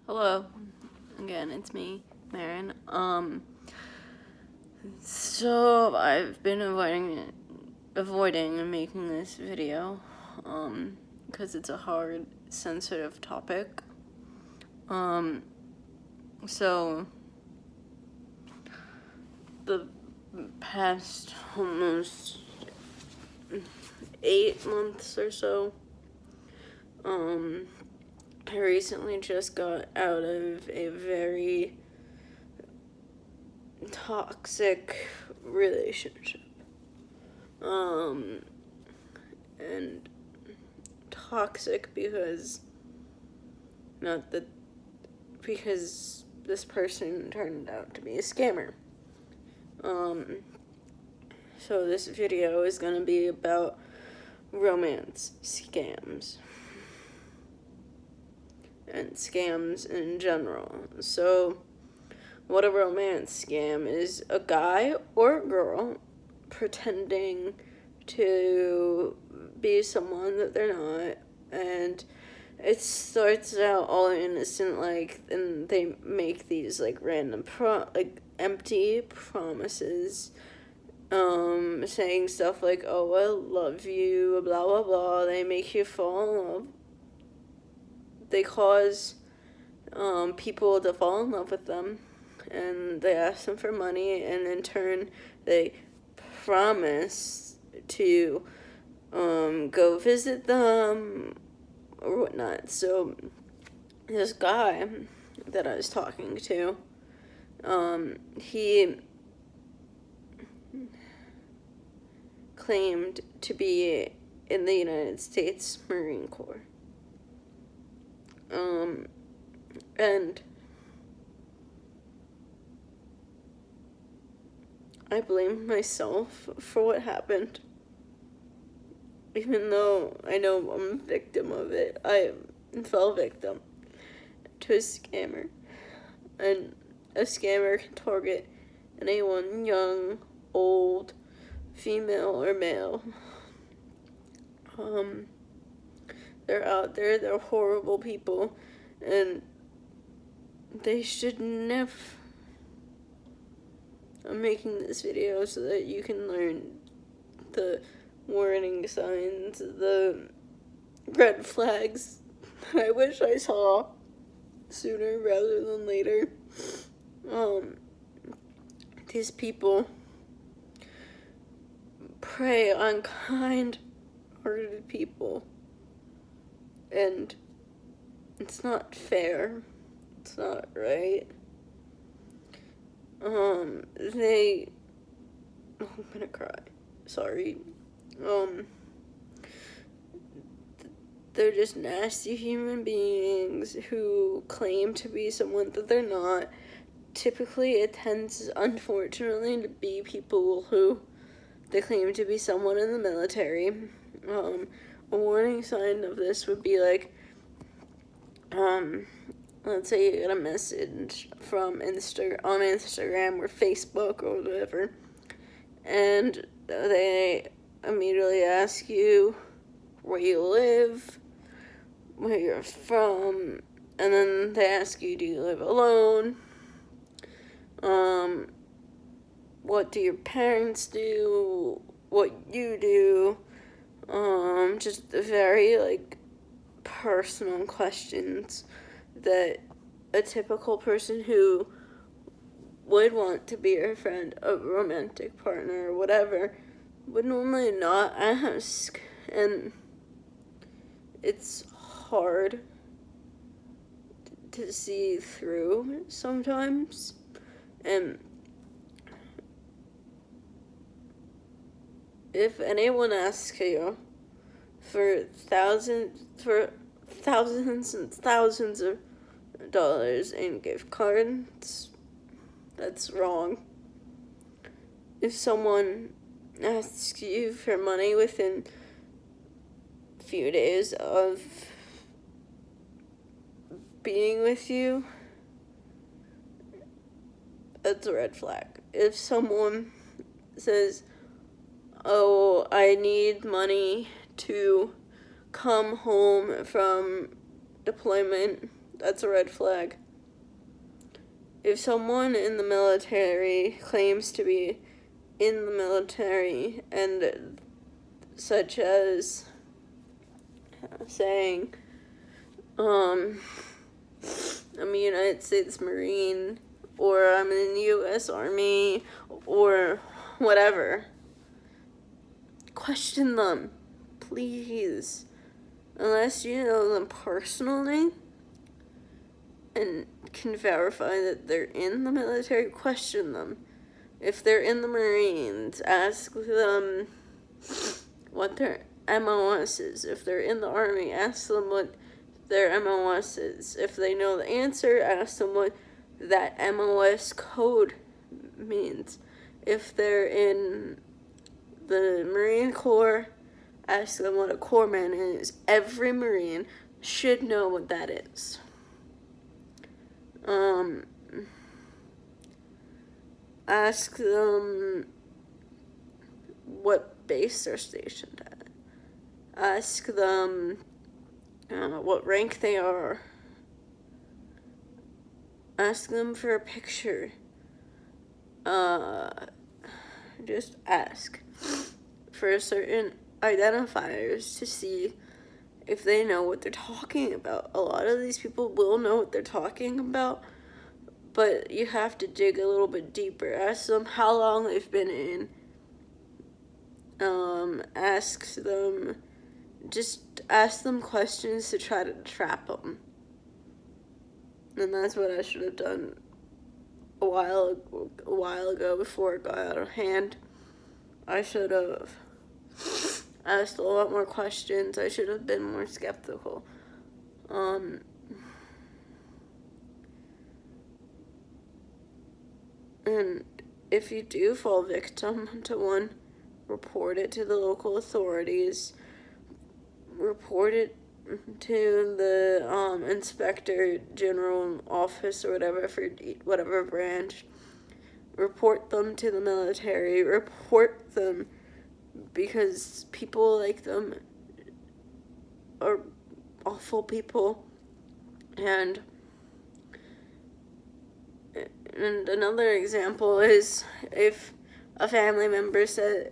Hello, again, it's me, Marin. So I've been avoiding making this video, because it's a hard, sensitive topic. So the past almost 8 months or so, I recently just got out of a very toxic relationship. And toxic because because this person turned out to be a scammer. So this video is gonna be about romance scams and scams in general. So what a romance scam is: a guy or a girl pretending to be someone that they're not, and it starts out all innocent, and they make these random empty promises, saying stuff like, "Oh, I love you," blah blah blah. They make you fall in love. They cause people to fall in love with them, and they ask them for money, and in turn they promise to go visit them or whatnot. So this guy that I was talking to, he claimed to be in the United States Marine Corps. And I blame myself for what happened. Even though I know I'm a victim of it, I fell victim to a scammer. And a scammer can target anyone, young, old, female, or male. They're out there, they're horrible people, and they should never. I'm making this video so that you can learn the warning signs, the red flags that I wish I saw sooner rather than later. These people prey on kind-hearted people, and it's not fair. It's not right. I'm gonna cry. Sorry. They're just nasty human beings who claim to be someone that they're not. Typically, it tends, unfortunately, to be people who they claim to be someone in the military. A warning sign of this would be let's say you get a message from on Instagram or Facebook or whatever, and they immediately ask you where you live, where you're from, and then they ask you, do you live alone? What do your parents do? What you do? Just very, personal questions that a typical person who would want to be your friend, a romantic partner, or whatever, would normally not ask. And it's hard to see through sometimes. And if anyone asks you for thousands and thousands of dollars in gift cards, that's wrong. If someone asks you for money within a few days of being with you, that's a red flag. If someone says, "Oh, I need money to come home from deployment That's a red flag. If someone in the military claims to be in the military, and such as saying, I'm a United States Marine, or I'm in the U.S. Army, or whatever, question them, please. Unless you know them personally and can verify that they're in the military, question them. If they're in the Marines, ask them what their MOS is. If they're in the Army, ask them what their MOS is. If they know the answer, ask them what that MOS code means. If they're in the Marine Corps, ask them what a corpsman is. Every Marine should know what that is. Ask them what base they're stationed at. Ask them what rank they are. Ask them for a picture. Just ask for certain identifiers to see if they know what they're talking about. A lot of these people will know what they're talking about, but you have to dig a little bit deeper. Ask them how long they've been in. Ask them questions to try to trap them. And that's what I should have done a while ago before it got out of hand. I should have asked a lot more questions. I should have been more skeptical. And if you do fall victim to one, report it to the local authorities. Report it to the inspector general office or whatever for whatever branch. Report them to the military. Report them, because people like them are awful people. And another example is if a family member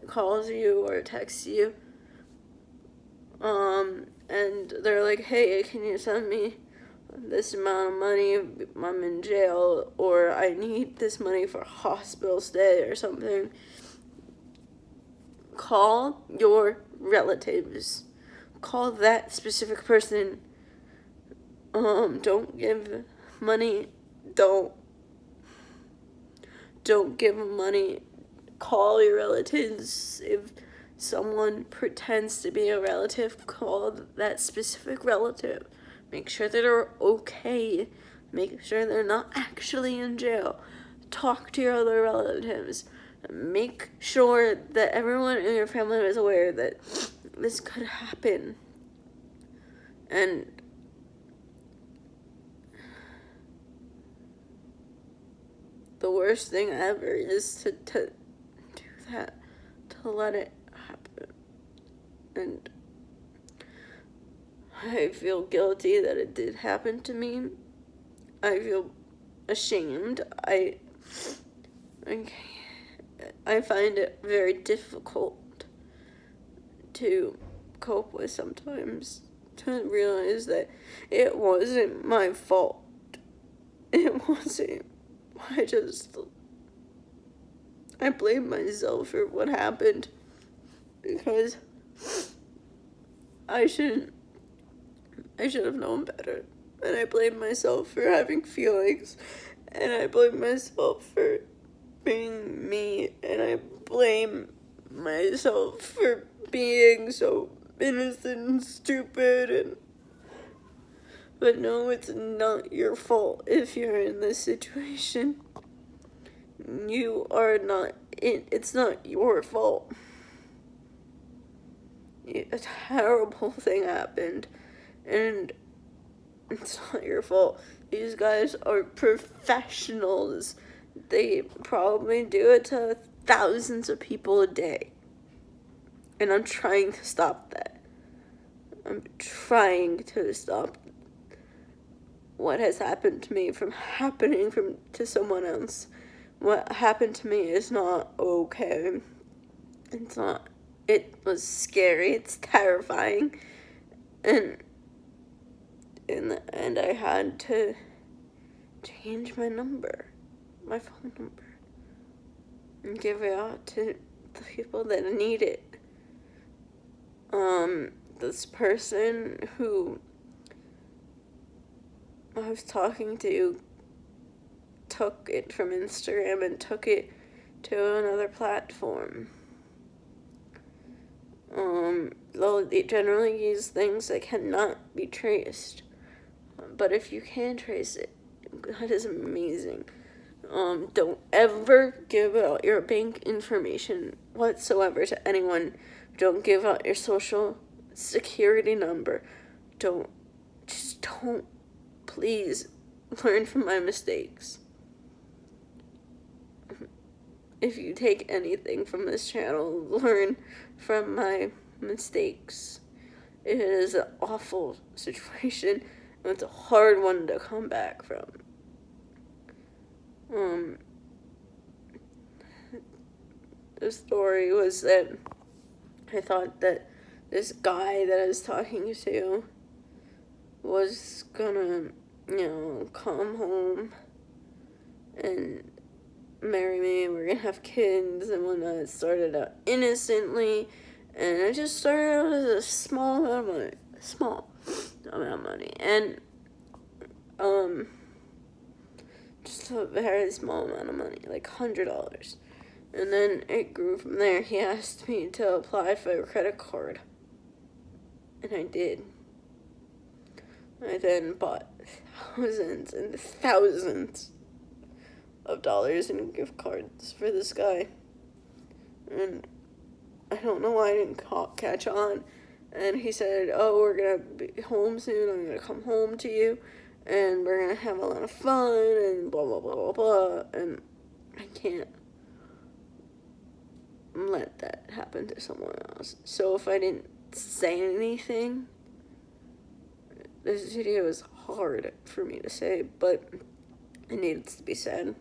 calls you or texts you, and they're like, hey, can you send me this amount of money? I'm in jail, or I need this money for a hospital stay or something. Call your relatives. Call that specific person. Don't give money. Don't give them money. Call your relatives. If someone pretends to be a relative, call that specific relative. Make sure that they're okay. Make sure they're not actually in jail. Talk to your other relatives. Make sure that everyone in your family is aware that this could happen. And the worst thing ever is to do that, to let it happen. And I feel guilty that it did happen to me. I feel ashamed. I find it very difficult to cope with sometimes, to realize that it wasn't my fault. It wasn't. I blame myself for what happened, because I should have known better. And I blame myself for having feelings, and I blame myself for being me, and I blame myself for being so innocent and stupid. But no, it's not your fault if you're in this situation. It's not your fault. A terrible thing happened, and it's not your fault. These guys are professionals. They probably do it to thousands of people a day. And I'm trying to stop that. I'm trying to stop what has happened to me from happening to someone else. What happened to me is not okay. It's not. It was scary. It's terrifying. And in the end, I had to change my number, my phone number, and give it out to the people that need it. This person who I was talking to took it from Instagram and took it to another platform. They generally use things that cannot be traced. But if you can trace it, that is amazing. Don't ever give out your bank information whatsoever to anyone. Don't give out your social security number. Don't. Please learn from my mistakes. If you take anything from this channel, learn from my mistakes. It is an awful situation, and it's a hard one to come back from. The story was that I thought that this guy that I was talking to was gonna, come home and marry me, and we're gonna have kids and whatnot. It started out innocently, and it just started out as a small amount of money, and just a very small amount of money, like $100. And then it grew from there. He asked me to apply for a credit card, and I did. I then bought thousands and thousands of dollars in gift cards for this guy. And I don't know why I didn't catch on. And he said, oh, we're going to be home soon. I'm going to come home to you. And we're going to have a lot of fun and blah, blah, blah, blah, blah. And I can't let that happen to someone else. So if I didn't say anything, this video is hard for me to say, but it needs to be said.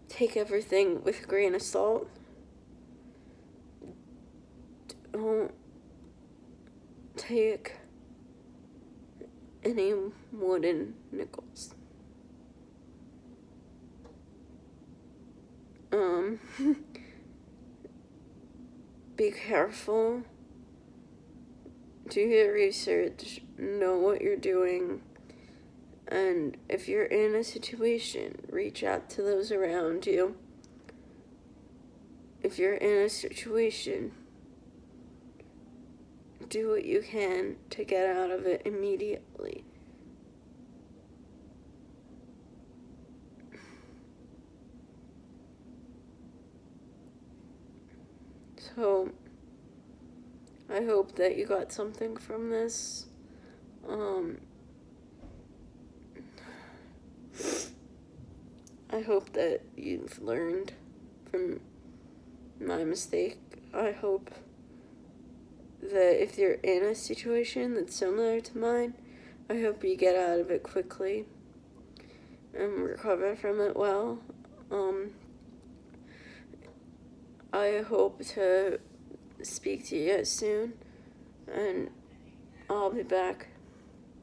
Take everything with a grain of salt. Don't take any wooden nickels. Be careful. Do your research. Know what you're doing. And if you're in a situation, reach out to those around you. If you're in a situation, do what you can to get out of it immediately. So, I hope that you got something from this. I hope that you've learned from my mistake. I hope that if you're in a situation that's similar to mine, I hope you get out of it quickly and recover from it well. I hope to speak to you guys soon, and I'll be back